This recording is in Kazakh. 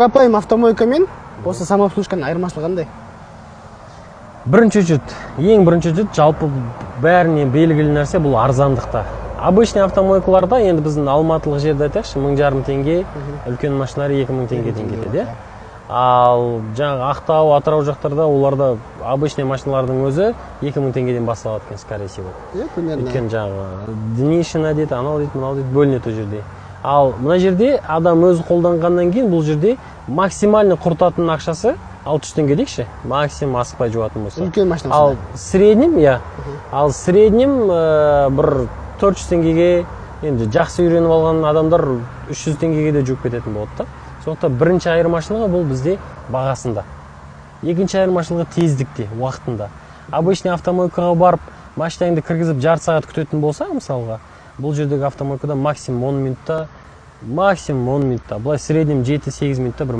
Қарапайым автомойка мен осы самообслужканың айырмашылығы қандай? Ең бірінші жүт жалпы бәріне белгілі нәрсе бұл арзандықта. Обычный автомойкаларда енді біздің алматылық жерде айтайықшы 1500 теңге, үлкен машиналар 2000 теңгеден кетеді. Ал жаңағы Ақтау, Атырау жақтарда оларда обычный машиналардың өзі 2000 теңгеден басталады екен, скорее всего. Өйткені жаңағы днишина дейді, анау дейді, мынау дейді, бөлінеді ол жерде. Ал мына жерде адам өзі қолданғаннан кейін бұл жерде максимальный құртатын ақшасы 600 теңге дейікші, максимум асықпай жуатын болса. Үлкен машина. Ал среднем бір 400 теңгеге, енді жақсы үйреніп алған адамдар 300 теңгеге де жуып кететін болады. Сондықтан бірінші айырмашылығы бұл бізде бағасында. Екінші айырмашылығы тездікте, уақытында. Обычный автомойкаға барып, машинаңды кіргізіп жарты сағат күтетін болса, мысалға, бұл жердегі автомойкада максимум 10 минутта, былай среднем 7-8 минутта бір